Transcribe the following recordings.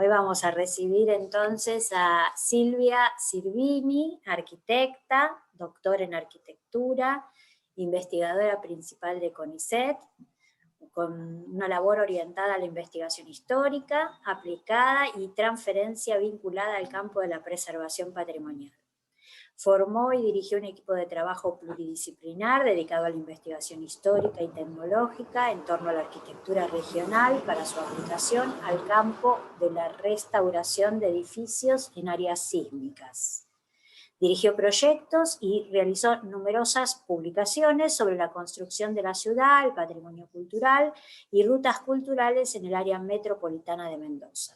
vamos a recibir entonces a Silvia Sirvini, arquitecta, doctora en arquitectura, investigadora principal de CONICET, con una labor orientada a la investigación histórica, aplicada y transferencia vinculada al campo de la preservación patrimonial. Formó y dirigió un equipo de trabajo pluridisciplinar dedicado a la investigación histórica y tecnológica en torno a la arquitectura regional para su aplicación al campo de la restauración de edificios en áreas sísmicas. Dirigió proyectos y realizó numerosas publicaciones sobre la construcción de la ciudad, el patrimonio cultural y rutas culturales en el área metropolitana de Mendoza.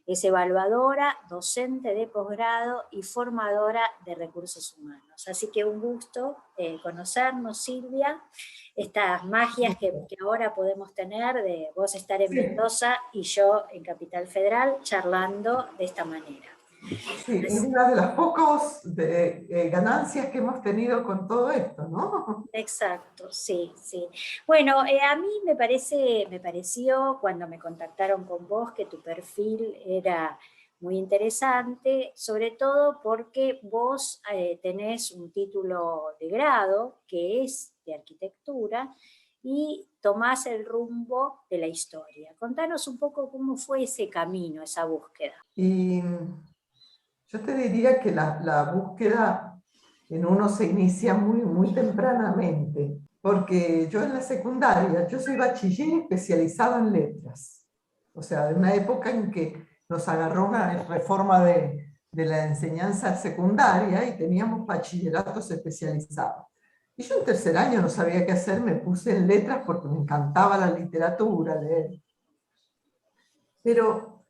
Es evaluadora, docente de posgrado y formadora de recursos humanos. Así que un gusto conocernos, Silvia, estas magias que ahora podemos tener de vos estar en Mendoza y yo en Capital Federal charlando de esta manera. Sí, es una de las pocas ganancias que hemos tenido con todo esto, ¿no? Exacto, sí, sí. Bueno, a mí me pareció cuando me contactaron con vos que tu perfil era muy interesante, sobre todo porque vos tenés un título de grado que es de arquitectura y tomás el rumbo de la historia. Contanos un poco cómo fue ese camino, esa búsqueda. Y yo te diría que la búsqueda en uno se inicia muy tempranamente, porque yo en la secundaria, yo soy bachiller especializado en letras, o sea, de una época en que nos agarró una reforma de la enseñanza secundaria y teníamos bachilleratos especializados. Y yo en tercer año no sabía qué hacer, me puse en letras porque me encantaba la literatura, leer. Pero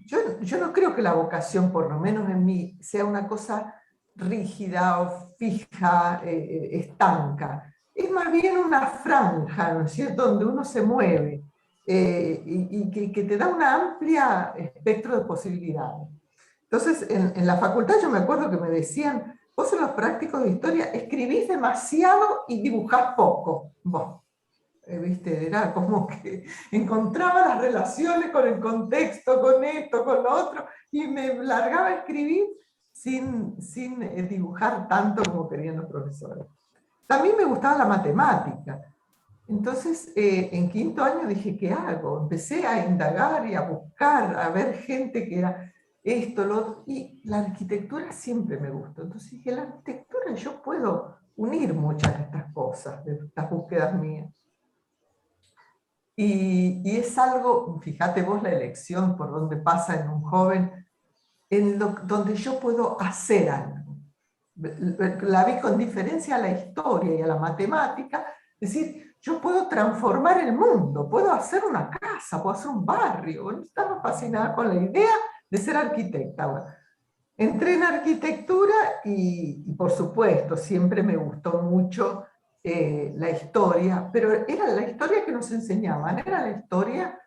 yo no creo que la vocación, por lo menos en mí, sea una cosa rígida o fija, estanca. Es más bien una franja, ¿no es cierto?, donde uno se mueve y que te da un amplio espectro de posibilidades. Entonces, en la facultad yo me acuerdo que me decían, vos en los prácticos de historia escribís demasiado y dibujás poco. Bueno, ¿viste? Era como que encontraba las relaciones con el contexto, con esto, con lo otro, y me largaba a escribir sin dibujar tanto como querían los profesores. También me gustaba la matemática. Entonces, en quinto año dije, ¿qué hago? Empecé a indagar y a buscar, a ver gente que era esto, lo otro, y la arquitectura siempre me gustó. Entonces dije, la arquitectura yo puedo unir muchas de estas cosas, de estas búsquedas mías. Y es algo, fíjate vos la elección por donde pasa en un joven, donde yo puedo hacer algo. La vi con diferencia a la historia y a la matemática, es decir, yo puedo transformar el mundo, puedo hacer una casa, puedo hacer un barrio. Estaba fascinada con la idea de ser arquitecta. Bueno, entré en arquitectura y por supuesto siempre me gustó mucho la historia, pero era la historia que nos enseñaban, era la historia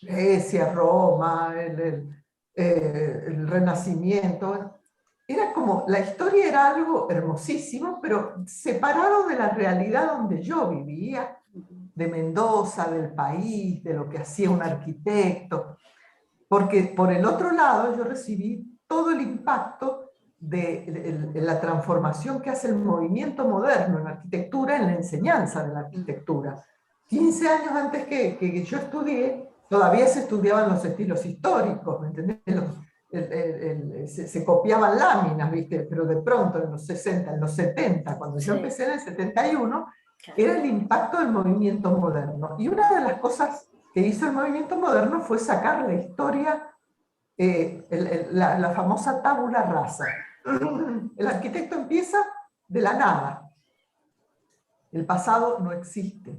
Grecia, Roma, el Renacimiento. Era como, la historia era algo hermosísimo, pero separado de la realidad donde yo vivía, de Mendoza, del país, de lo que hacía un arquitecto. Porque por el otro lado yo recibí todo el impacto de la transformación que hace el movimiento moderno en la arquitectura, en la enseñanza de la arquitectura. 15 años antes que yo estudié, todavía se estudiaban los estilos históricos, ¿me entendés? Se copiaban láminas, ¿viste? Pero de pronto en los 60, en los 70, cuando yo empecé en el 71, era el impacto del movimiento moderno. Y una de las cosas que hizo el movimiento moderno fue sacar la historia, la famosa tabula rasa. El arquitecto empieza de la nada. El pasado no existe.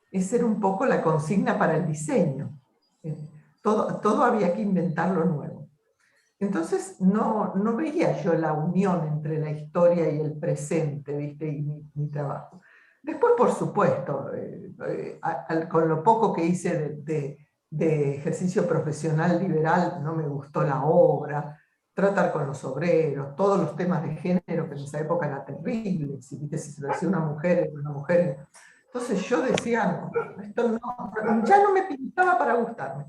Esa era un poco la consigna para el diseño. Todo había que inventarlo nuevo. Entonces no veía yo la unión entre la historia y el presente, ¿viste? Y mi trabajo. Después, por supuesto, con lo poco que hice de ejercicio profesional liberal, no me gustó la obra, tratar con los obreros, todos los temas de género, que en esa época era terrible, si se lo hacía una mujer, era una mujer. Entonces yo decía, no, esto no, ya no me pintaba para gustarme.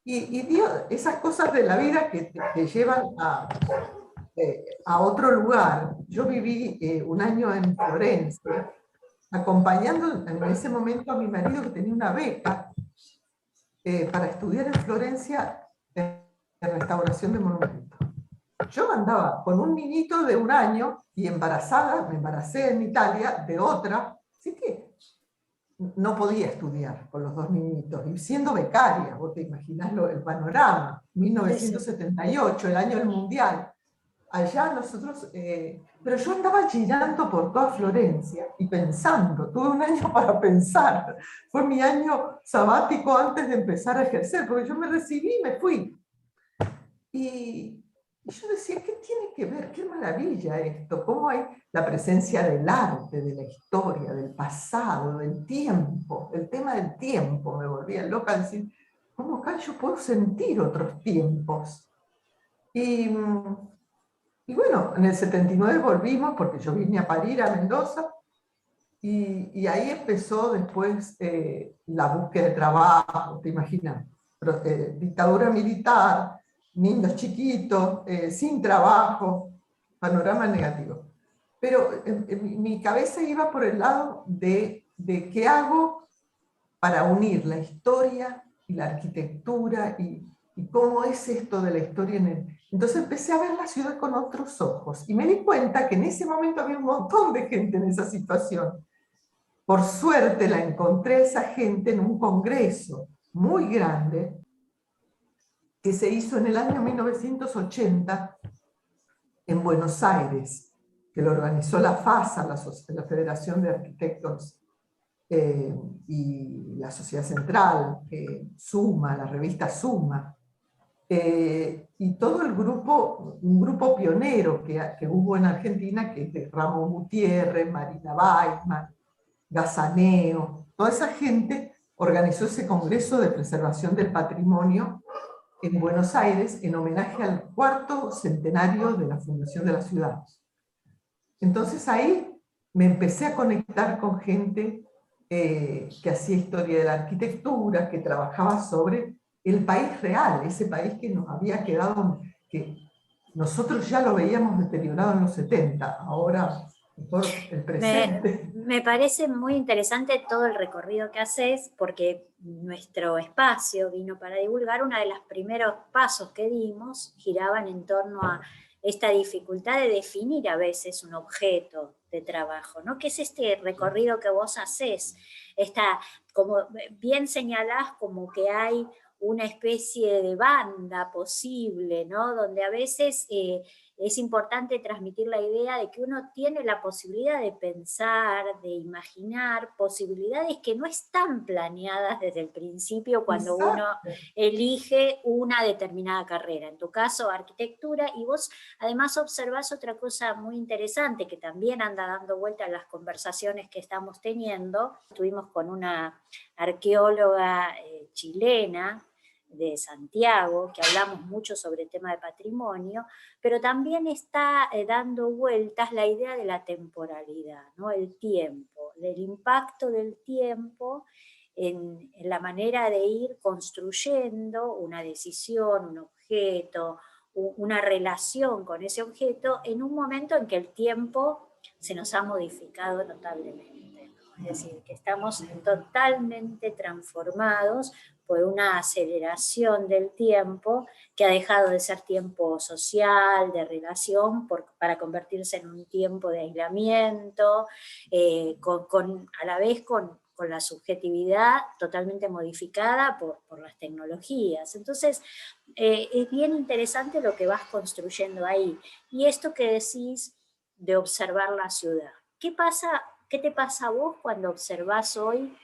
y dio esas cosas de la vida que te llevan a otro lugar. Yo viví un año en Florencia, acompañando en ese momento a mi marido que tenía una beca para estudiar en Florencia en restauración de monumentos. Yo andaba con un niñito de 1 año y embarazada, me embaracé en Italia de otra, así que no podía estudiar con los 2 niñitos, y siendo becaria, vos te imaginás el panorama, Sí, sí. 1978, el año del Mundial. Allá nosotros, pero yo andaba girando por toda Florencia y pensando, tuve 1 año para pensar, fue mi año sabático antes de empezar a ejercer, porque yo me recibí y me fui. Y yo decía, ¿qué tiene que ver? Qué maravilla esto, cómo hay la presencia del arte, de la historia, del pasado, del tiempo, el tema del tiempo, me volvía loca decir, ¿cómo acá yo puedo sentir otros tiempos? Y bueno, en el 79 volvimos, porque yo vine a parir a Mendoza, y ahí empezó después la búsqueda de trabajo, te imaginas, dictadura militar, niños chiquitos, sin trabajo, panorama negativo. Pero mi cabeza iba por el lado de qué hago para unir la historia y la arquitectura y cómo es esto de la historia en el... Entonces empecé a ver la ciudad con otros ojos y me di cuenta que en ese momento había un montón de gente en esa situación. Por suerte la encontré a esa gente en un congreso muy grande que se hizo en el año 1980 en Buenos Aires, que lo organizó la FASA, la Federación de Arquitectos, y la Sociedad Central, Suma, la revista Suma, y todo el grupo, un grupo pionero que hubo en Argentina, que es de Ramón Gutiérrez, Marina Weissman, Gazaneo, toda esa gente organizó ese Congreso de Preservación del Patrimonio en Buenos Aires en homenaje al 4º centenario de la fundación de la ciudad. Entonces ahí me empecé a conectar con gente que hacía historia de la arquitectura, que trabajaba sobre el país real, ese país que nos había quedado, que nosotros ya lo veíamos deteriorado en los 70, ahora por el presente. Me parece muy interesante todo el recorrido que haces, porque nuestro espacio vino para divulgar, uno de los primeros pasos que dimos giraban en torno a esta dificultad de definir a veces un objeto de trabajo, ¿no? ¿Qué es este recorrido que vos haces? Como bien señalás, como que hay una especie de banda posible, ¿no? Donde a veces es importante transmitir la idea de que uno tiene la posibilidad de pensar, de imaginar posibilidades que no están planeadas desde el principio cuando Exacto. uno elige una determinada carrera. En tu caso, arquitectura, y vos además observás otra cosa muy interesante que también anda dando vuelta en las conversaciones que estamos teniendo. Estuvimos con una arqueóloga chilena de Santiago, que hablamos mucho sobre el tema de patrimonio, pero también está dando vueltas la idea de la temporalidad, ¿no? El tiempo, el impacto del tiempo en la manera de ir construyendo una decisión, un objeto, una relación con ese objeto en un momento en que el tiempo se nos ha modificado notablemente, ¿no? Es decir, que estamos totalmente transformados por una aceleración del tiempo que ha dejado de ser tiempo social, de relación, para convertirse en un tiempo de aislamiento, a la vez con la subjetividad totalmente modificada por las tecnologías. Entonces, es bien interesante lo que vas construyendo ahí. Y esto que decís de observar la ciudad. ¿Qué te pasa a vos cuando observás hoy,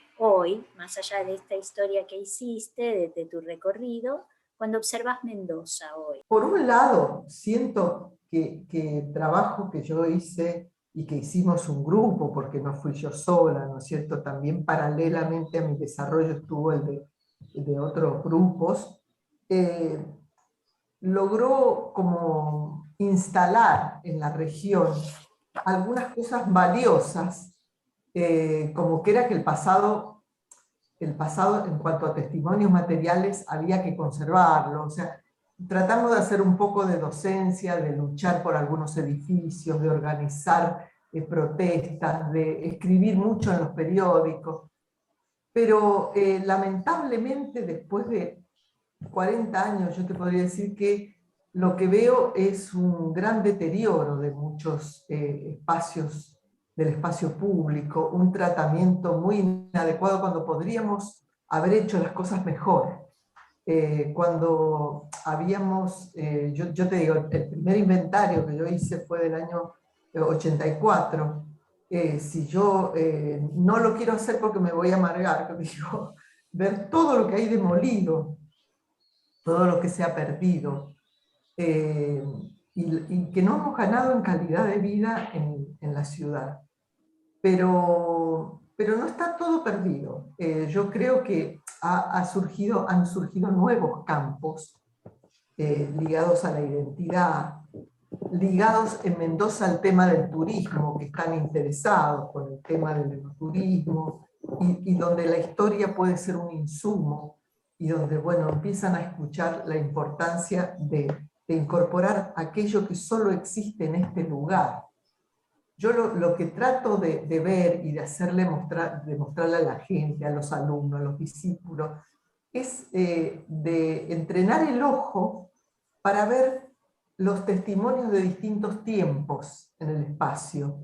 más allá de esta historia que hiciste, de tu recorrido, cuando observas Mendoza hoy? Por un lado, siento que el trabajo que yo hice y que hicimos un grupo, porque no fui yo sola, ¿no es cierto? También paralelamente a mi desarrollo estuvo el de otros grupos, logró como instalar en la región algunas cosas valiosas, como que era que el pasado el pasado en cuanto a testimonios materiales había que conservarlo, o sea, tratamos de hacer un poco de docencia, de luchar por algunos edificios, de organizar protestas, de escribir mucho en los periódicos, pero lamentablemente después de 40 años yo te podría decir que lo que veo es un gran deterioro de muchos espacios del espacio público, un tratamiento muy inadecuado cuando podríamos haber hecho las cosas mejor. Cuando habíamos, yo te digo, el primer inventario que yo hice fue del año 84. Si yo no lo quiero hacer porque me voy a amargar, digo, ver todo lo que hay demolido, todo lo que se ha perdido, eh, y que no hemos ganado en calidad de vida en la ciudad. Pero no está todo perdido. Yo creo que han surgido nuevos campos ligados a la identidad, ligados en Mendoza al tema del turismo, que están interesados con el tema del enoturismo, y donde la historia puede ser un insumo, y donde, bueno, empiezan a escuchar la importancia de incorporar aquello que solo existe en este lugar. Yo lo que trato de ver y de de mostrarle a la gente, a los alumnos, a los discípulos, es de entrenar el ojo para ver los testimonios de distintos tiempos en el espacio,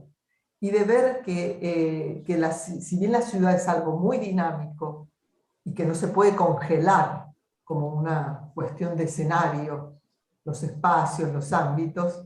y de ver que si bien la ciudad es algo muy dinámico y que no se puede congelar como una cuestión de escenario, los espacios, los ámbitos,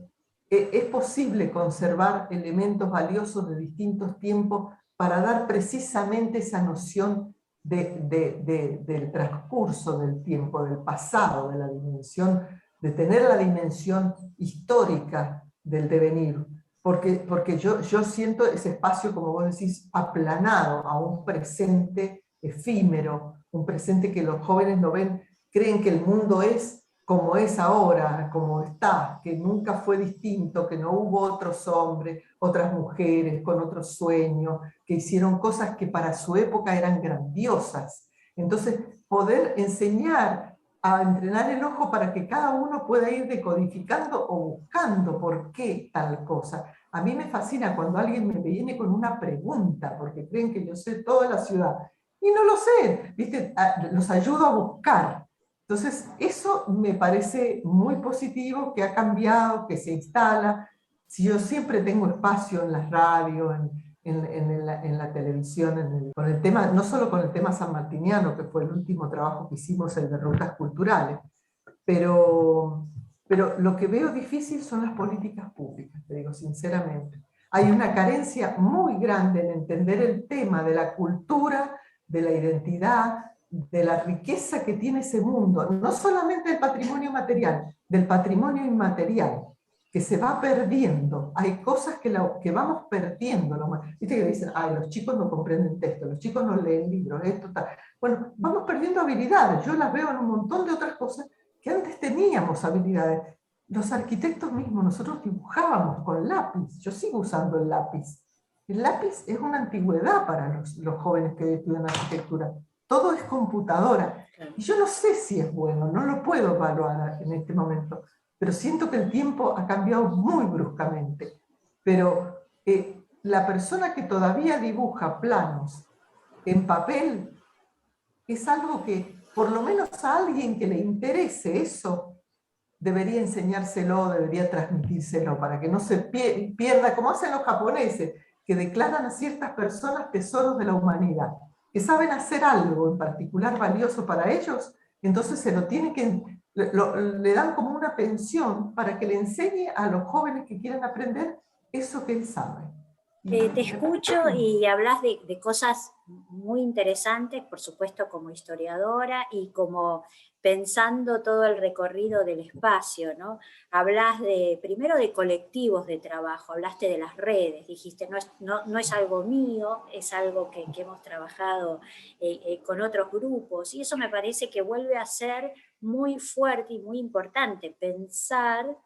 es posible conservar elementos valiosos de distintos tiempos para dar precisamente esa noción del transcurso del tiempo, del pasado, de la dimensión, de tener la dimensión histórica del devenir. Porque yo siento ese espacio, como vos decís, aplanado a un presente efímero, un presente que los jóvenes no ven, creen que el mundo es como es ahora, como está, que nunca fue distinto, que no hubo otros hombres, otras mujeres con otros sueños, que hicieron cosas que para su época eran grandiosas. Entonces, poder enseñar a entrenar el ojo para que cada uno pueda ir decodificando o buscando por qué tal cosa. A mí me fascina cuando alguien me viene con una pregunta, porque creen que yo sé toda la ciudad, y no lo sé, ¿viste? Los ayudo a buscar. Entonces, eso me parece muy positivo, que ha cambiado, que se instala. Si yo siempre tengo espacio en las radios, en la televisión, con el tema, no solo con el tema sanmartiniano, que fue el último trabajo que hicimos, el de rutas culturales, pero, pero lo que veo difícil son las políticas públicas, te digo sinceramente. Hay una carencia muy grande en entender el tema de la cultura, de la identidad, de la riqueza que tiene ese mundo, no solamente del patrimonio material, del patrimonio inmaterial, que se va perdiendo. Hay cosas que vamos perdiendo. Viste que dicen, ay, los chicos no comprenden texto, los chicos no leen libros, esto tal. Bueno, vamos perdiendo habilidades. Yo las veo en un montón de otras cosas que antes teníamos habilidades. Los arquitectos mismos, nosotros dibujábamos con lápiz. Yo sigo usando el lápiz. El lápiz es una antigüedad para los jóvenes que estudian arquitectura. Todo es computadora. Y yo no sé si es bueno, no lo puedo evaluar en este momento, pero siento que el tiempo ha cambiado muy bruscamente. Pero la persona que todavía dibuja planos en papel es algo que, por lo menos a alguien que le interese eso, debería enseñárselo, debería transmitírselo, para que no se pierda, como hacen los japoneses, que declaran a ciertas personas tesoros de la humanidad, que saben hacer algo en particular valioso para ellos, entonces se lo tiene que, le dan como una pensión para que le enseñe a los jóvenes que quieran aprender eso que él sabe. Te escucho y hablas de cosas muy interesantes, por supuesto como historiadora y como pensando todo el recorrido del espacio, ¿no? Hablas primero de colectivos de trabajo, hablaste de las redes, dijiste, no es algo mío, es algo que hemos trabajado con otros grupos, y eso me parece que vuelve a ser muy fuerte y muy importante, pensar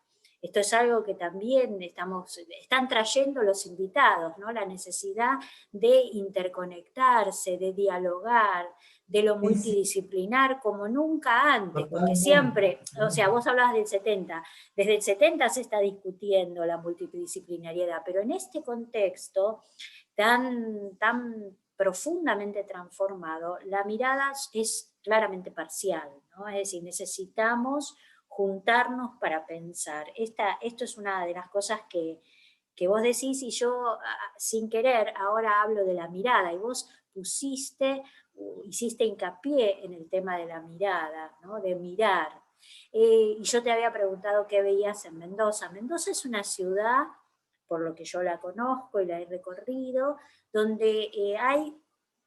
Esto es algo que también están trayendo los invitados, ¿no? La necesidad de interconectarse, de dialogar, de lo Sí, sí, multidisciplinar como nunca antes, porque totalmente. siempre, o sea, vos hablabas del 70, desde el 70 se está discutiendo la multidisciplinariedad, pero en este contexto tan profundamente transformado, la mirada es claramente parcial, ¿no? Es decir, necesitamos juntarnos para pensar. Esto es una de las cosas que vos decís y yo sin querer ahora hablo de la mirada y vos hiciste hincapié en el tema de la mirada, ¿no? De mirar. Y yo te había preguntado qué veías en Mendoza. Mendoza es una ciudad, por lo que yo la conozco y la he recorrido, donde hay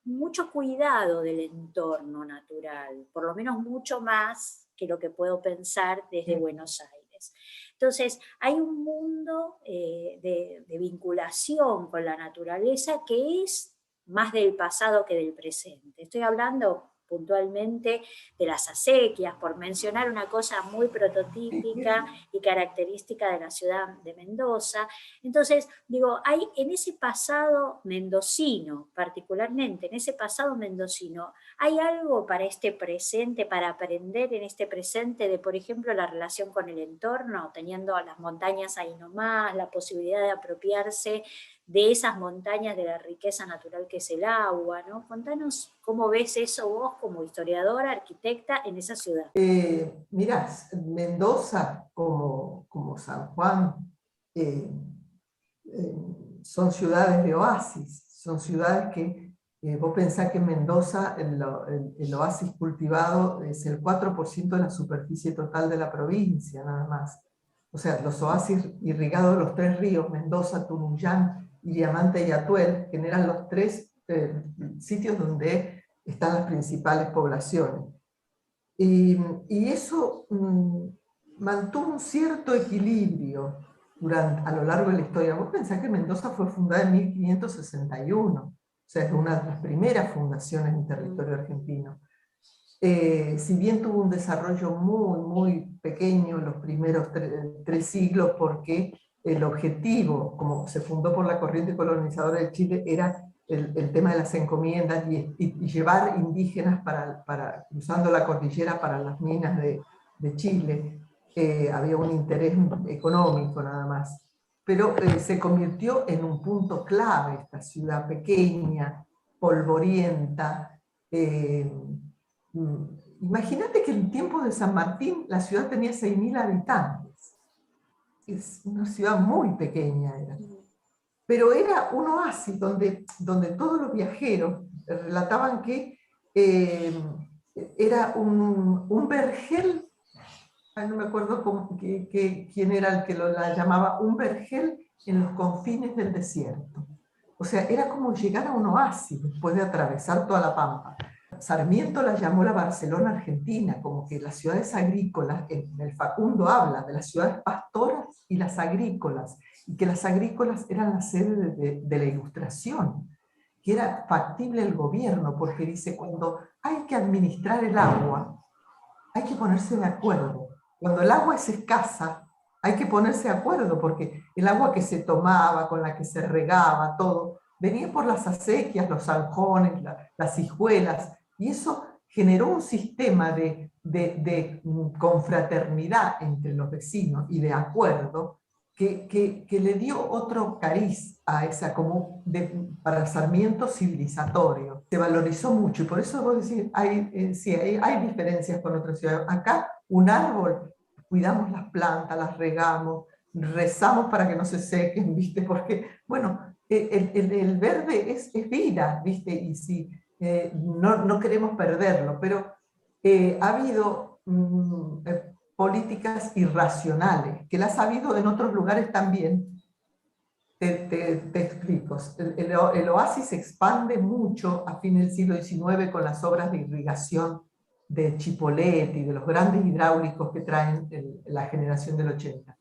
mucho cuidado del entorno natural, por lo menos mucho más que lo que puedo pensar desde Buenos Aires. Entonces, hay un mundo de vinculación con la naturaleza que es más del pasado que del presente. Estoy hablando puntualmente de las acequias, por mencionar una cosa muy prototípica y característica de la ciudad de Mendoza. Entonces, digo, hay en ese pasado mendocino, particularmente en ese pasado mendocino, ¿hay algo para este presente, para aprender en este presente de, por ejemplo, la relación con el entorno, teniendo las montañas ahí nomás, la posibilidad de apropiarse de esas montañas, de la riqueza natural que es el agua, ¿no? Contanos cómo ves eso vos como historiadora, arquitecta en esa ciudad. Mirá, Mendoza como San Juan eh, son ciudades de oasis, son ciudades que vos pensás que en Mendoza el oasis cultivado es el 4% de la superficie total de la provincia, nada más. O sea, los oasis irrigados de los tres ríos, Mendoza, Tunuyán y Diamante y Atuel, generan los tres sitios donde están las principales poblaciones. Y eso mantuvo un cierto equilibrio a lo largo de la historia. Vos pensás que Mendoza fue fundada en 1561, o sea, es una de las primeras fundaciones en territorio argentino. Si bien tuvo un desarrollo muy pequeño en los primeros tres siglos, porque el objetivo, como se fundó por la corriente colonizadora de Chile, era el tema de las encomiendas y llevar indígenas cruzando la cordillera para las minas de Chile. Había un interés económico nada más. Pero se convirtió en un punto clave esta ciudad pequeña, polvorienta. Imagínate que en tiempos de San Martín la ciudad tenía 6.000 habitantes. Es una ciudad muy pequeña era. Pero era un oasis donde todos los viajeros relataban que era un vergel, no me acuerdo quién era el que la llamaba, un vergel en los confines del desierto. O sea, era como llegar a un oasis después de atravesar toda la pampa. Sarmiento la llamó la Barcelona argentina, como que las ciudades agrícolas, en el Facundo habla de las ciudades pastoras y las agrícolas, y que las agrícolas eran la sede de la Ilustración, que era factible el gobierno, porque dice, cuando hay que administrar el agua, hay que ponerse de acuerdo. Cuando el agua es escasa, hay que ponerse de acuerdo, porque el agua que se tomaba, con la que se regaba, todo, venía por las acequias, los zanjones, las hijuelas, y eso generó un sistema de confraternidad entre los vecinos y de acuerdo que le dio otro cariz a esa, como para Sarmiento civilizatorio. Se valorizó mucho y por eso vos decís, sí, hay diferencias con otras ciudades. Acá un árbol, cuidamos las plantas, las regamos, rezamos para que no se sequen, ¿viste? Porque, bueno, el verde es vida, ¿viste? Y si no queremos perderlo, pero ha habido políticas irracionales, que las ha habido en otros lugares también. Te explico. El oasis se expande mucho a fin del siglo XIX con las obras de irrigación de Chipolete y de los grandes hidráulicos que traen la generación del 80.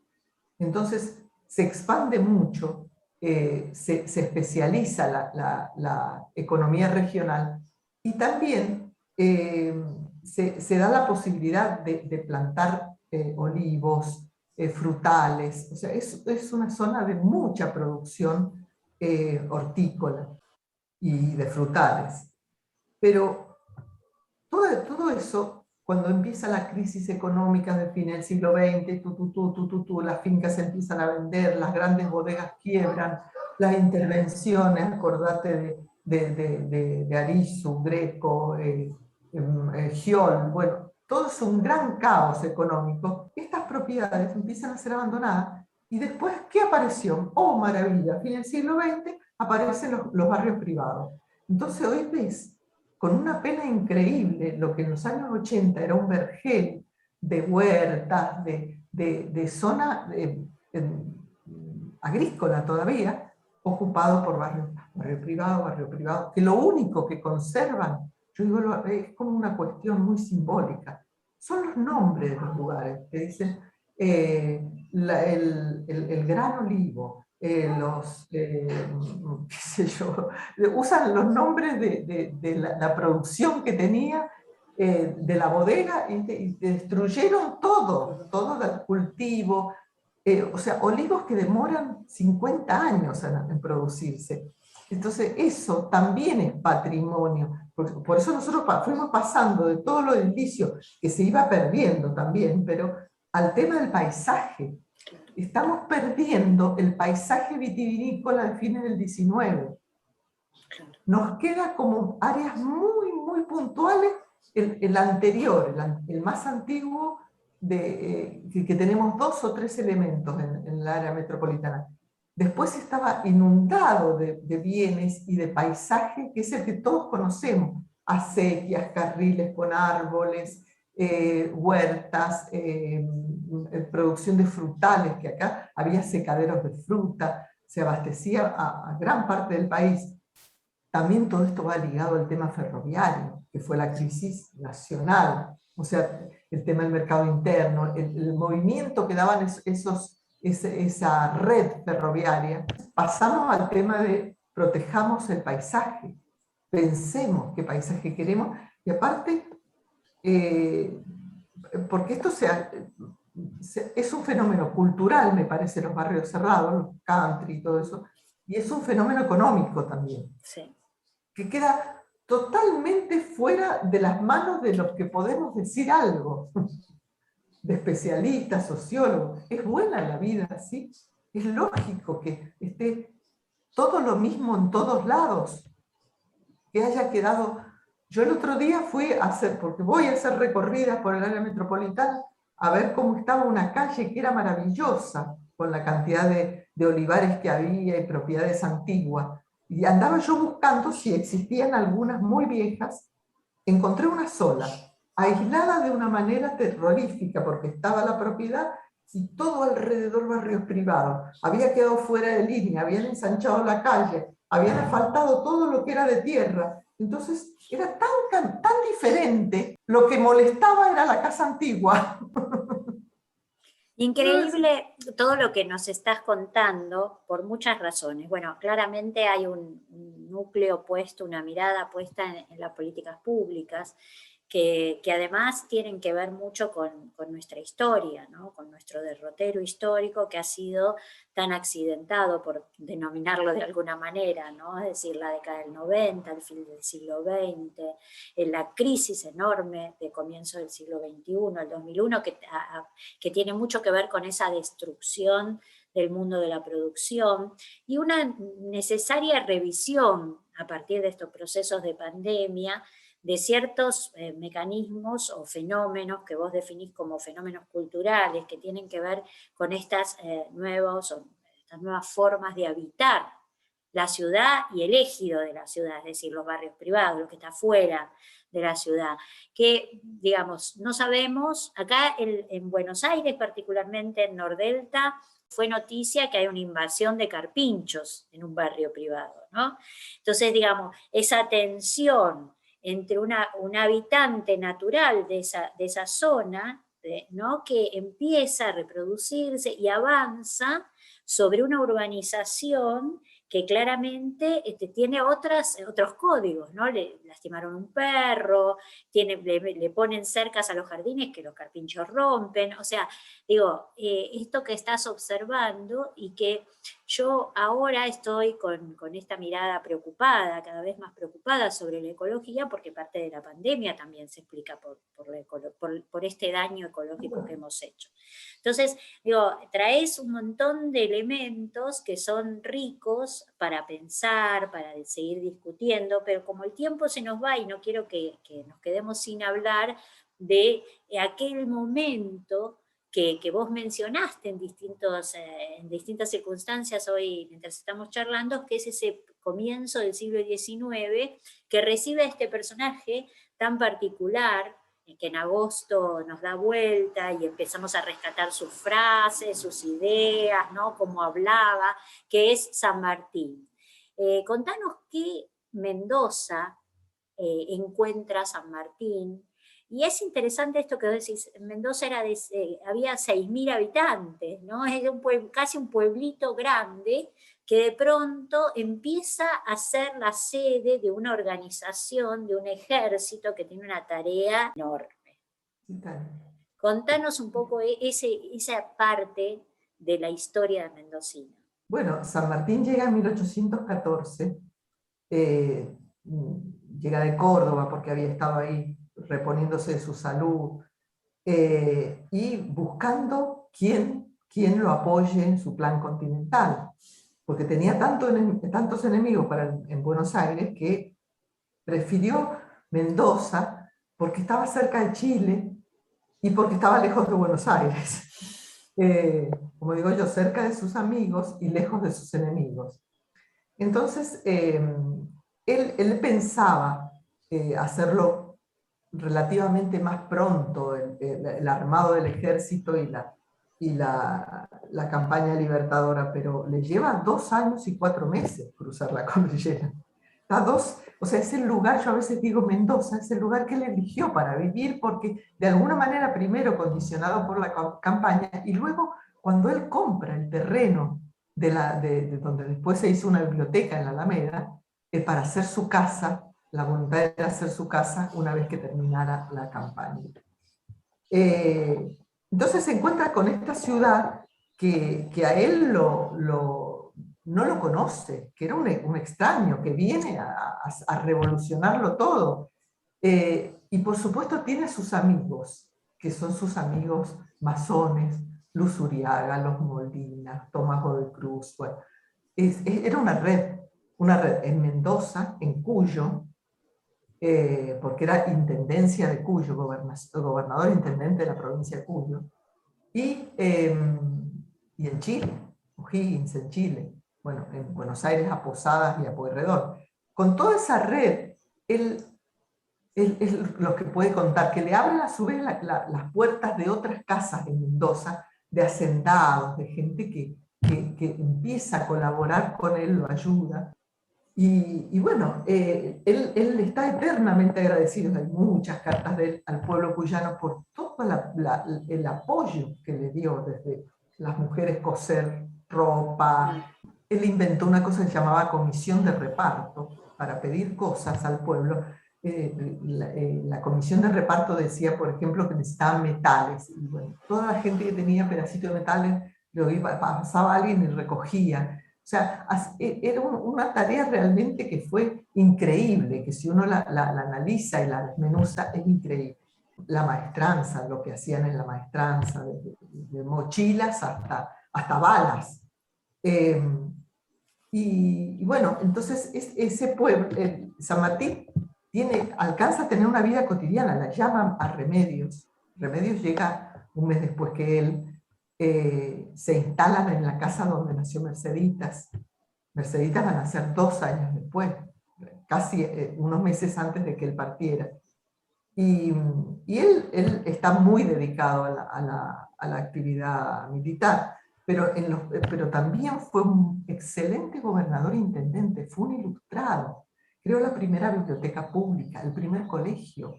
Entonces se expande mucho, se especializa la economía regional y también se da la posibilidad de plantar olivos, frutales, o sea, es una zona de mucha producción hortícola y de frutales. Pero todo eso, cuando empieza la crisis económica de fin del siglo XX, las fincas se empiezan a vender, las grandes bodegas quiebran, las intervenciones, acordate de Arisu, Greco, Giol, bueno, todo es un gran caos económico. Estas propiedades empiezan a ser abandonadas y después, ¿qué apareció? Oh, maravilla, a fin del siglo XX aparecen los barrios privados. Entonces hoy ves con una pena increíble lo que en los años 80 era un vergel de huertas, de zona agrícola todavía, ocupado por barrio privado, que lo único que conservan, yo digo, es como una cuestión muy simbólica, son los nombres de los lugares, que dicen el Gran Olivo, qué sé yo, usan los nombres de la producción que tenía, de la bodega, y destruyeron todo el cultivo, o sea, olivos que demoran 50 años en producirse. Entonces eso también es patrimonio. Por eso nosotros fuimos pasando de todo lo edilicio, que se iba perdiendo también, pero al tema del paisaje. Estamos perdiendo el paisaje vitivinícola de fines del XIX. Nos queda como áreas muy, muy puntuales, el anterior, el más antiguo, que tenemos 2 o 3 elementos en el área metropolitana. Después estaba inundado de bienes y de paisaje, que es el que todos conocemos: acequias, carriles con árboles, huertas, producción de frutales, que acá había secaderos de fruta, se abastecía a gran parte del país. También todo esto va ligado al tema ferroviario, que fue la crisis nacional, o sea, el tema del mercado interno, el movimiento que daban esa red ferroviaria. Pasamos al tema de protejamos el paisaje, pensemos qué paisaje queremos, y aparte, porque esto es un fenómeno cultural, me parece, los barrios cerrados, los country y todo eso, y es un fenómeno económico también. Sí. Que queda totalmente fuera de las manos de los que podemos decir algo, de especialistas, sociólogos. Es buena la vida, ¿sí? Es lógico que esté todo lo mismo en todos lados, que haya quedado... Yo el otro día fui a hacer, porque voy a hacer recorridas por el área metropolitana, a ver cómo estaba una calle que era maravillosa, con la cantidad de olivares que había y propiedades antiguas. Y andaba yo buscando si existían algunas muy viejas. Encontré una sola, aislada de una manera terrorífica, porque estaba la propiedad y todo alrededor barrios privados. Había quedado fuera de línea, habían ensanchado la calle, habían asfaltado todo lo que era de tierra. Entonces era tan diferente, lo que molestaba era la casa antigua. Increíble todo lo que nos estás contando por muchas razones. Bueno, claramente hay un núcleo puesto, una mirada puesta en las políticas públicas que además tienen que ver mucho con nuestra historia, ¿no? Con nuestro derrotero histórico que ha sido tan accidentado, por denominarlo de alguna manera, ¿no? Es decir, la década del 90, el fin del siglo XX, la crisis enorme de comienzo del siglo XXI, el 2001, que tiene mucho que ver con esa destrucción del mundo de la producción y una necesaria revisión a partir de estos procesos de pandemia de ciertos mecanismos o fenómenos que vos definís como fenómenos culturales que tienen que ver con estas nuevas formas de habitar la ciudad y el ejido de la ciudad, es decir, los barrios privados, lo que está fuera de la ciudad, que, digamos, no sabemos, acá en Buenos Aires, particularmente en Nordelta, fue noticia que hay una invasión de carpinchos en un barrio privado, ¿no? Entonces, digamos, esa tensión entre un habitante natural de esa zona, ¿no? Que empieza a reproducirse y avanza sobre una urbanización que claramente tiene otros códigos, ¿no? Le lastimaron un perro, le ponen cercas a los jardines que los carpinchos rompen, o sea, digo, esto que estás observando y que yo ahora estoy con esta mirada preocupada, cada vez más preocupada sobre la ecología, porque parte de la pandemia también se explica por este daño ecológico que hemos hecho. Entonces, digo, traes un montón de elementos que son ricos para pensar, para seguir discutiendo, pero como el tiempo se nos va y no quiero que nos quedemos sin hablar de aquel momento que vos mencionaste en distintas circunstancias hoy mientras estamos charlando, que es ese comienzo del siglo XIX, que recibe a este personaje tan particular, que en agosto nos da vuelta y empezamos a rescatar sus frases, sus ideas, ¿no? Cómo hablaba, que es San Martín. Contanos qué Mendoza encuentra San Martín. Y es interesante esto que vos decís, Mendoza había 6.000 habitantes, ¿no? Es casi un pueblito grande que de pronto empieza a ser la sede de una organización, de un ejército que tiene una tarea enorme. Contanos un poco esa parte de la historia de Mendocina. Bueno, San Martín llega en 1814, llega de Córdoba porque había estado ahí reponiéndose de su salud, y buscando quién lo apoye en su plan continental, porque tenía tantos enemigos en Buenos Aires que prefirió Mendoza porque estaba cerca de Chile y porque estaba lejos de Buenos Aires. Como digo yo, cerca de sus amigos y lejos de sus enemigos. Entonces, él pensaba hacerlo relativamente más pronto, el armado del ejército y la campaña libertadora, pero le lleva 2 años y 4 meses cruzar la cordillera. O sea, es el lugar, yo a veces digo Mendoza, es el lugar que él eligió para vivir, porque de alguna manera primero condicionado por la campaña, y luego cuando él compra el terreno de donde después se hizo una biblioteca en la Alameda, para hacer su casa, la voluntad de hacer su casa una vez que terminara la campaña. Entonces se encuentra con esta ciudad que a él no lo conoce, que era un extraño, que viene a revolucionarlo todo. Y por supuesto tiene sus amigos, que son sus amigos masones, Luz Uriaga, los Molina, Tomás Godoy Cruz. Bueno, era una red en Mendoza, en Cuyo, porque era intendencia de Cuyo, gobernador intendente de la provincia de Cuyo, y en Chile, O'Higgins en Chile, bueno, en Buenos Aires a Posadas y a Pueyrredón. Con toda esa red, él es lo que puede contar, que le abren a su vez las puertas de otras casas en Mendoza, de hacendados, de gente que empieza a colaborar con él, lo ayuda. Y bueno, él está eternamente agradecido. Hay muchas cartas de él al pueblo cuyano por todo el apoyo que le dio, desde las mujeres coser ropa. Él inventó una cosa que se llamaba comisión de reparto para pedir cosas al pueblo. La comisión de reparto decía, por ejemplo, que necesitaban metales. Y bueno, toda la gente que tenía pedacitos de metales pasaba a alguien y recogía. O sea, era una tarea realmente que fue increíble, que si uno la analiza y la desmenuza, es increíble. La maestranza, lo que hacían en la maestranza, de mochilas hasta balas. Y bueno, entonces ese pueblo, San Martín, alcanza a tener una vida cotidiana, la llaman a Remedios. Remedios llega un mes después que él. Se instalan en la casa donde nació Merceditas. Merceditas van a nacer 2 años después, casi unos meses antes de que él partiera. Y él está muy dedicado a la actividad militar, pero también fue un excelente gobernador e intendente, fue un ilustrado. Creó la primera biblioteca pública, el primer colegio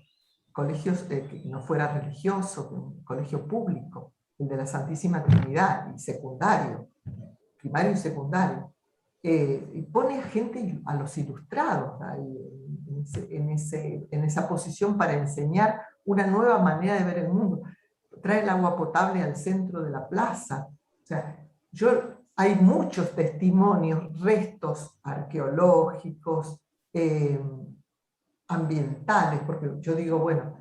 que no fuera religioso, un colegio público, el de la Santísima Trinidad, y secundario, primario y secundario. y pone a gente, a los ilustrados, ahí, en esa posición para enseñar una nueva manera de ver el mundo. Trae el agua potable al centro de la plaza. O sea, hay muchos testimonios, restos arqueológicos, ambientales, porque yo digo, bueno,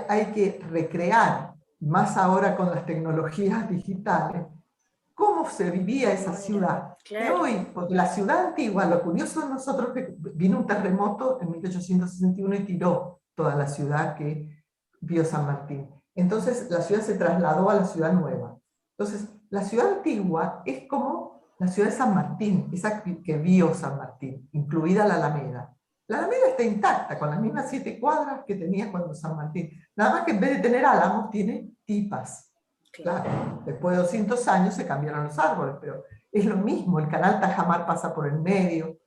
hay que recrear, más ahora con las tecnologías digitales, cómo se vivía esa ciudad. Claro. De hoy, porque la ciudad antigua, lo curioso de nosotros es que vino un terremoto en 1861 y tiró toda la ciudad que vio San Martín. Entonces la ciudad se trasladó a la ciudad nueva. Entonces la ciudad antigua es como la ciudad de San Martín, esa que vio San Martín, incluida la Alameda. La Alameda está intacta, con las mismas 7 cuadras que tenía cuando San Martín. Nada más que en vez de tener álamos, tiene tipas. Claro, después de 200 años se cambiaron los árboles, pero es lo mismo, el canal Tajamar pasa por el medio.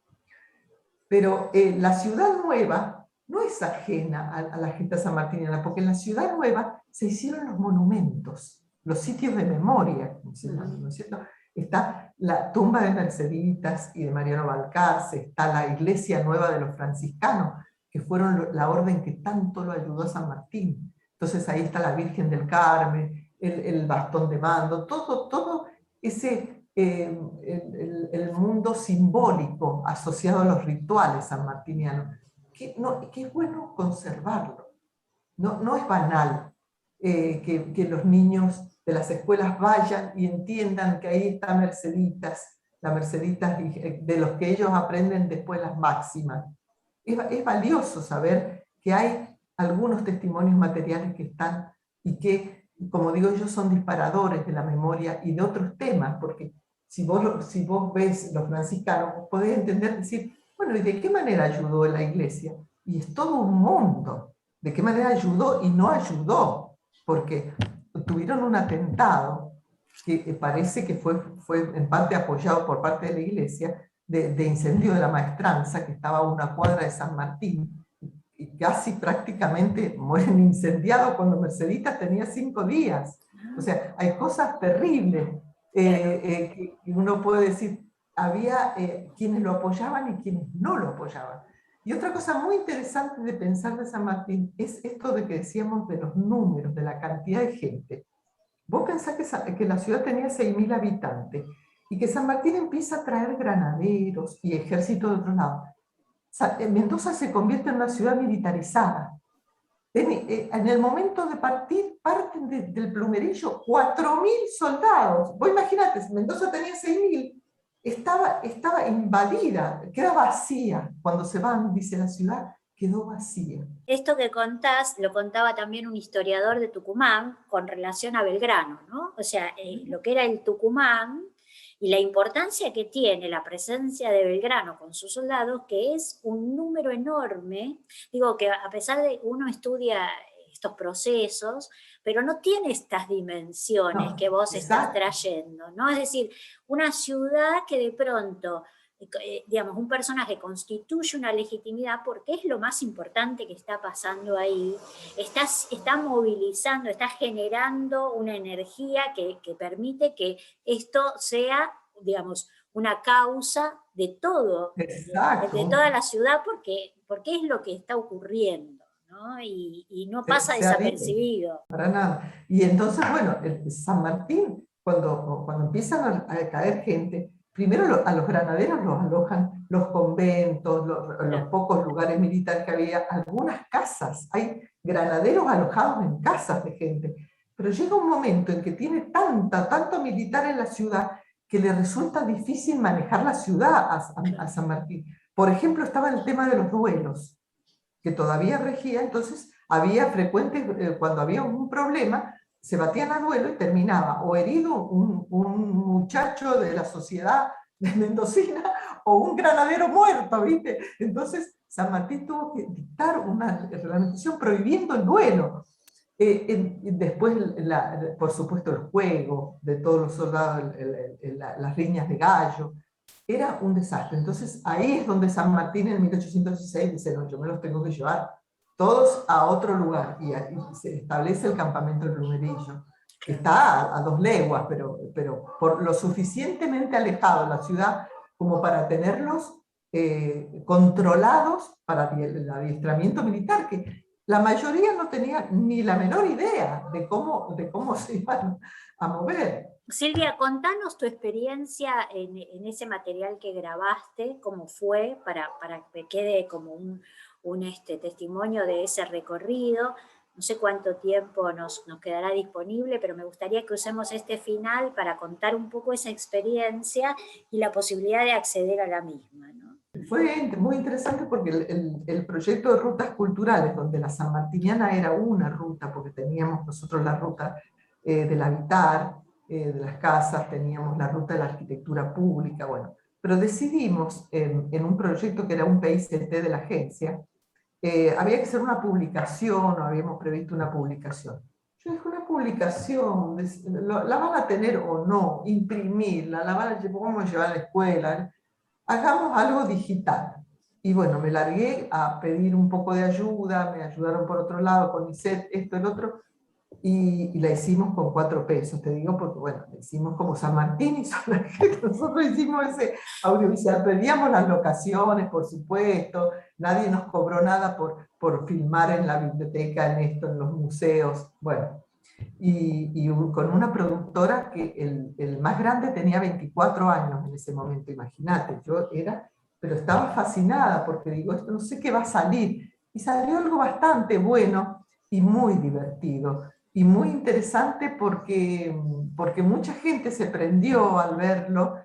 Pero la ciudad nueva no es ajena a la gesta sanmartiniana, porque en la ciudad nueva se hicieron los monumentos, los sitios de memoria, ¿no es cierto? Está la tumba de Merceditas y de Mariano Balcarce, está la iglesia nueva de los franciscanos, que fueron la orden que tanto lo ayudó a San Martín. Entonces ahí está la Virgen del Carmen, el bastón de mando, todo ese, el mundo simbólico asociado a los rituales sanmartinianos, que es bueno conservarlo. No es banal que los niños de las escuelas vayan y entiendan que ahí está Merceditas, la Merceditas de los que ellos aprenden después las máximas. Es valioso saber que hay algunos testimonios materiales que están y que, como digo yo, son disparadores de la memoria y de otros temas, porque si vos ves los franciscanos, podés entender, decir, bueno, ¿y de qué manera ayudó la iglesia? Y es todo un mundo. ¿De qué manera ayudó y no ayudó? Porque tuvieron un atentado que parece que fue en parte apoyado por parte de la iglesia, de incendio de la Maestranza, que estaba a una cuadra de San Martín, y casi prácticamente mueren incendiados cuando Merceditas tenía 5 días. O sea, hay cosas terribles que uno puede decir, había quienes lo apoyaban y quienes no lo apoyaban. Y otra cosa muy interesante de pensar de San Martín es esto de que decíamos de los números, de la cantidad de gente. Vos pensás que la ciudad tenía 6.000 habitantes y que San Martín empieza a traer granaderos y ejército de otro lado. Mendoza se convierte en una ciudad militarizada. En el momento de partir, parten del Plumerillo 4.000 soldados. Vos imaginate, Mendoza tenía 6.000, estaba invadida, queda vacía. Cuando se van, dice la ciudad, quedó vacía. Esto que contás, lo contaba también un historiador de Tucumán con relación a Belgrano, ¿no? O sea, lo que era el Tucumán y la importancia que tiene la presencia de Belgrano con sus soldados, que es un número enorme. Digo que a pesar de que uno estudia estos procesos, pero no tiene estas dimensiones que vos estás trayendo, ¿no? Es decir, una ciudad que de pronto, digamos, un personaje constituye una legitimidad porque es lo más importante que está pasando ahí, está movilizando, está generando una energía que permite que esto sea, digamos, una causa de todo, de toda la ciudad, porque es lo que está ocurriendo, ¿no? Y no pasa desapercibido. Para nada. Y entonces, bueno, San Martín, cuando empiezan a caer gente, primero a los granaderos los alojan los conventos, los pocos lugares militares que había, algunas casas. Hay granaderos alojados en casas de gente. Pero llega un momento en que tiene tanto militar en la ciudad que le resulta difícil manejar la ciudad a San Martín. Por ejemplo, estaba el tema de los duelos, que todavía regía, entonces había frecuentes, cuando había un problema, se batían a duelo y terminaba o herido un muchacho de la sociedad mendocina o un granadero muerto, ¿viste? Entonces San Martín tuvo que dictar una reglamentación prohibiendo el duelo. Después, por supuesto, el juego de todos los soldados, las riñas de gallo, era un desastre. Entonces ahí es donde San Martín en 1816 dice, no, yo me los tengo que llevar todos a otro lugar, y se establece el campamento del Plumerillo, que está a 2 leguas, pero por lo suficientemente alejado de la ciudad como para tenerlos controlados para el adiestramiento militar, que la mayoría no tenía ni la menor idea de cómo se iban a mover. Silvia, contanos tu experiencia en ese material que grabaste, cómo fue, para que quede como un testimonio de ese recorrido. No sé cuánto tiempo nos quedará disponible, pero me gustaría que usemos este final para contar un poco esa experiencia y la posibilidad de acceder a la misma, ¿no? Fue muy interesante porque el proyecto de rutas culturales, donde la sanmartiniana era una ruta, porque teníamos nosotros la ruta del habitar, de las casas, teníamos la ruta de la arquitectura pública, bueno, pero decidimos en un proyecto que era un PICT de la agencia, había que hacer una publicación, o habíamos previsto una publicación. Yo dije, una publicación, ¿la van a tener o no? Imprimirla, vamos a llevar a la escuela, hagamos algo digital. Y bueno, me largué a pedir un poco de ayuda, me ayudaron por otro lado, con CONICET, esto, el otro, y la hicimos con 4 pesos, te digo, porque bueno, la hicimos como San Martín y nosotros hicimos ese audiovisual, pedíamos las locaciones, por supuesto, nadie nos cobró nada por filmar en la biblioteca, en esto, en los museos, bueno, y con una productora que el más grande tenía 24 años en ese momento, imagínate, yo era, pero estaba fascinada porque digo, esto no sé qué va a salir, y salió algo bastante bueno y muy divertido, y muy interesante porque mucha gente se prendió al verlo.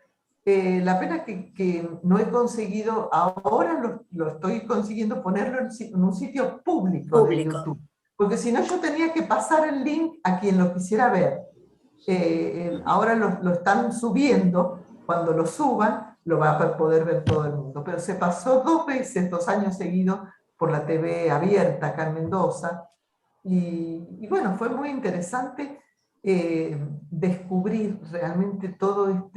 La pena que no he conseguido, ahora lo estoy consiguiendo ponerlo en un sitio público de YouTube, porque si no yo tenía que pasar el link a quien lo quisiera ver. Ahora lo están subiendo, cuando lo suban lo va a poder ver todo el mundo, pero se pasó 2 veces, 2 años seguidos, por la TV abierta acá en Mendoza, y bueno, fue muy interesante descubrir realmente todo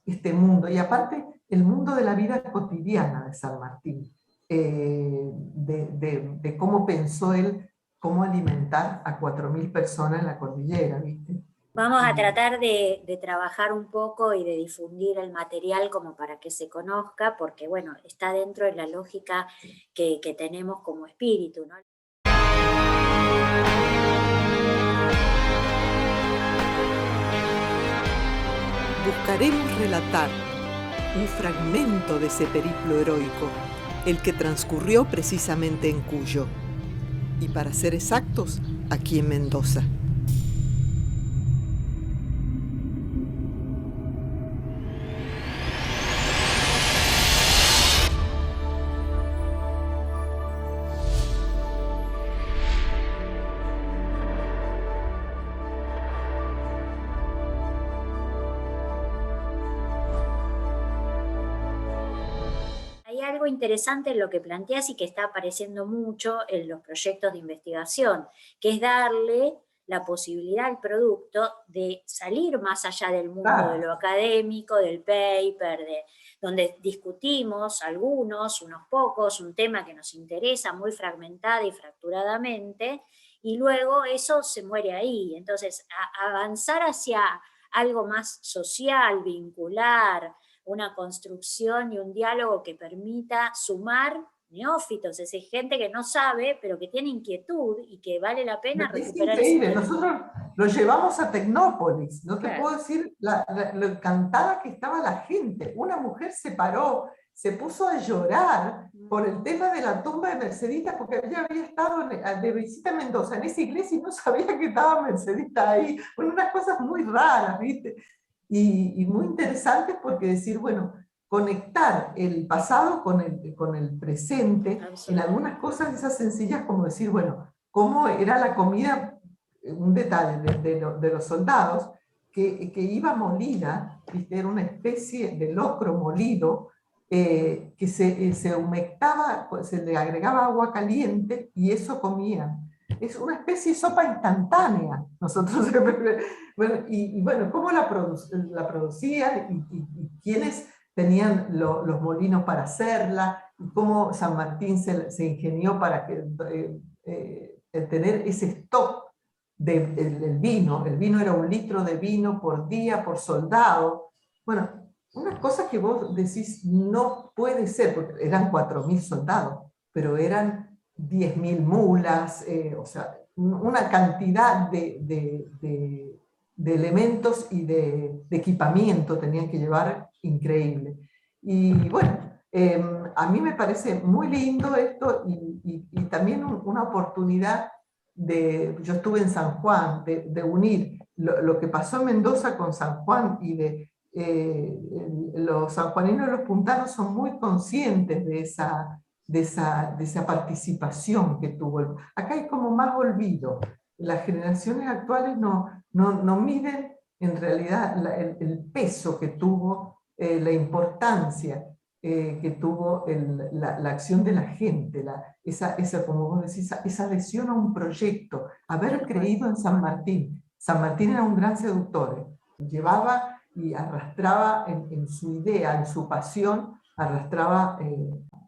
este mundo, y aparte el mundo de la vida cotidiana de San Martín, de cómo pensó él cómo alimentar a 4.000 personas en la cordillera, ¿viste? Vamos a tratar de trabajar un poco y de difundir el material como para que se conozca, porque bueno, está dentro de la lógica que tenemos como espíritu, ¿no? Buscaremos relatar un fragmento de ese periplo heroico, el que transcurrió precisamente en Cuyo, y para ser exactos, aquí en Mendoza. Algo interesante en lo que planteas y que está apareciendo mucho en los proyectos de investigación, que es darle la posibilidad al producto de salir más allá del mundo de lo académico, del paper, donde discutimos algunos, unos pocos, un tema que nos interesa muy fragmentada y fracturadamente, y luego eso se muere ahí. Entonces, avanzar hacia algo más social, vincular, una construcción y un diálogo que permita sumar neófitos, es decir, gente que no sabe, pero que tiene inquietud y que vale la pena recuperar. Es increíble, nosotros lo llevamos a Tecnópolis, no te puedo decir lo encantada que estaba la gente. Una mujer se paró, se puso a llorar por el tema de la tumba de Mercedita, porque ella había estado de visita a Mendoza, en esa iglesia, y no sabía que estaba Mercedita ahí. Bueno, unas cosas muy raras, ¿viste? Y muy interesantes, porque decir, bueno, conectar el pasado con el presente, en algunas cosas esas sencillas como decir, bueno, cómo era la comida, un detalle de los soldados, que iba molida, ¿viste? Era una especie de locro molido, que se humectaba, se le agregaba agua caliente y eso comían. Es una especie de sopa instantánea. Nosotros, bueno, y bueno, ¿cómo la producían y quiénes tenían los molinos para hacerla? Y cómo San Martín se ingenió para tener ese stock del vino. El vino era 1 litro de vino por día, por soldado. Bueno, Unas cosas que vos decís no puede ser, porque eran 4.000 soldados, pero eran 10.000 mulas, o sea, una cantidad de elementos y de equipamiento tenían que llevar increíble. Y bueno, a mí me parece muy lindo esto y también una oportunidad yo estuve en San Juan, de unir lo que pasó en Mendoza con San Juan y los sanjuaninos y los puntanos son muy conscientes de esa participación que tuvo. Acá hay como más olvido. Las generaciones actuales no miden en realidad el peso que tuvo, la importancia que tuvo la acción de la gente, como vos decís, esa adhesión a un proyecto, haber creído en San Martín. San Martín era un gran seductor, llevaba y arrastraba en su idea, en su pasión, arrastraba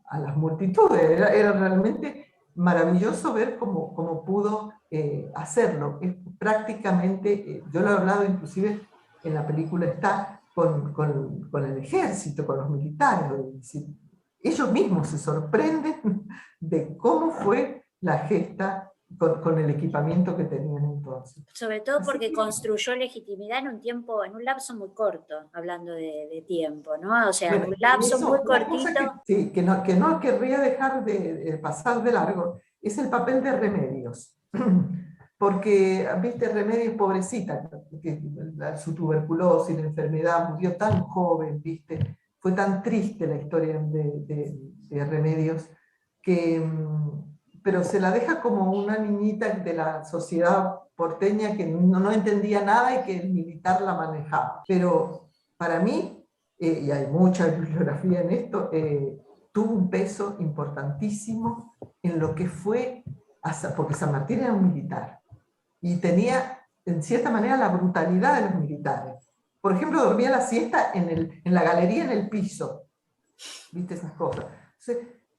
a las multitudes. Era realmente maravilloso ver cómo pudo hacerlo. Es prácticamente, yo lo he hablado inclusive en la película está, con el ejército, con los militares. Ellos mismos se sorprenden de cómo fue la gesta con el equipamiento que tenían entonces. Sobre todo porque construyó legitimidad en un tiempo, en un lapso muy corto, hablando de tiempo, ¿no? O sea, bueno, en un lapso muy cortito. Que no querría dejar de pasar de largo, es el papel de Remedios. Porque, viste, Remedios, pobrecita, que su tuberculosis, la enfermedad, murió tan joven, viste, fue tan triste la historia de Remedios, pero se la deja como una niñita de la sociedad porteña que no entendía nada y que el militar la manejaba. Pero para mí, y hay mucha bibliografía en esto, tuvo un peso importantísimo en lo que fue, porque San Martín era un militar, y tenía, en cierta manera, la brutalidad de los militares. Por ejemplo, dormía la siesta en la galería, en el piso. ¿Viste esas cosas?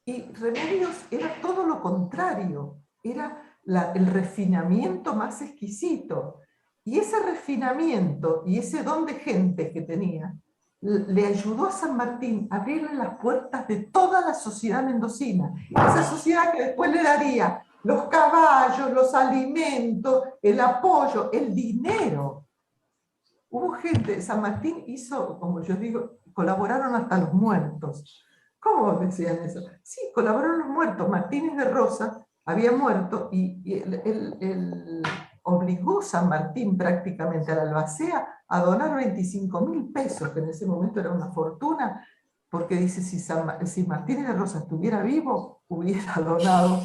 Y Remedios era todo lo contrario. Era el refinamiento más exquisito. Y ese refinamiento y ese don de gente que tenía, le ayudó a San Martín a abrirle las puertas de toda la sociedad mendocina. Esa sociedad que después le daría los caballos, los alimentos, el apoyo, el dinero. Hubo gente, San Martín hizo, como yo digo, colaboraron hasta los muertos. ¿Cómo decían eso? Sí, colaboraron los muertos. Martínez de Rosa había muerto y él obligó a San Martín prácticamente a la albacea a donar 25.000 pesos, que en ese momento era una fortuna, porque dice, si Martínez de Rosa estuviera vivo, hubiera donado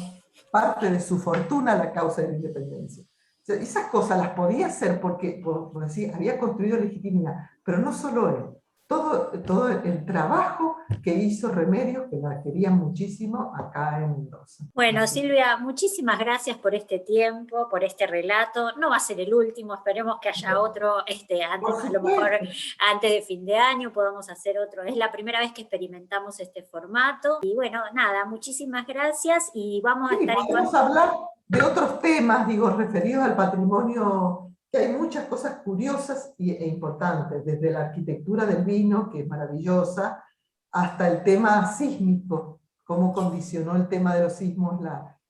parte de su fortuna a la causa de la independencia. O sea, esas cosas las podía hacer porque, por decir, había construido legitimidad, pero no solo él. Todo el trabajo que hizo Remedios, que la querían muchísimo acá en Mendoza. Bueno, Silvia, muchísimas gracias por este tiempo, por este relato. No va a ser el último, esperemos que haya otro, a lo mejor antes de fin de año podamos hacer otro. Es la primera vez que experimentamos este formato. Y bueno, nada, muchísimas gracias y vamos a estar vamos a hablar de otros temas, referidos al patrimonio, que hay muchas cosas curiosas e importantes, desde la arquitectura del vino, que es maravillosa, hasta el tema sísmico, cómo condicionó el tema de los sismos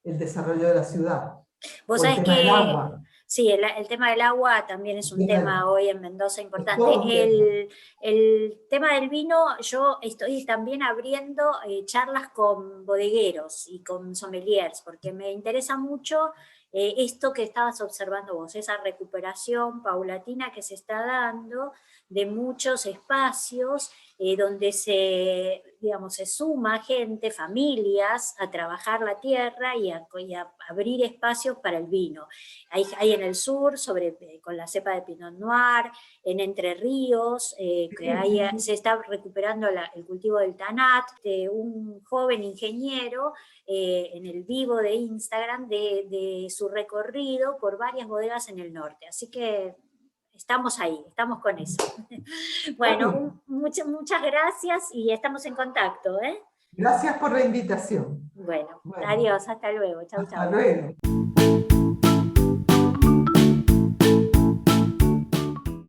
el desarrollo de la ciudad. Vos sabés que del agua. Sí, el tema del agua también es un tema hoy en Mendoza importante. El tema del vino, yo estoy también abriendo charlas con bodegueros y con sommeliers, porque me interesa mucho esto que estabas observando vos, esa recuperación paulatina que se está dando de muchos espacios donde se suma gente, familias, a trabajar la tierra y a abrir espacios para el vino. Hay en el sur, con la cepa de Pinot Noir, en Entre Ríos, se está recuperando el cultivo del Tanat, de un joven ingeniero en el vivo de Instagram de su recorrido por varias bodegas en el norte. Así que estamos ahí, estamos con eso. Bueno, muchas gracias y estamos en contacto. Gracias por la invitación. Bueno, adiós, hasta luego. Chau, hasta luego.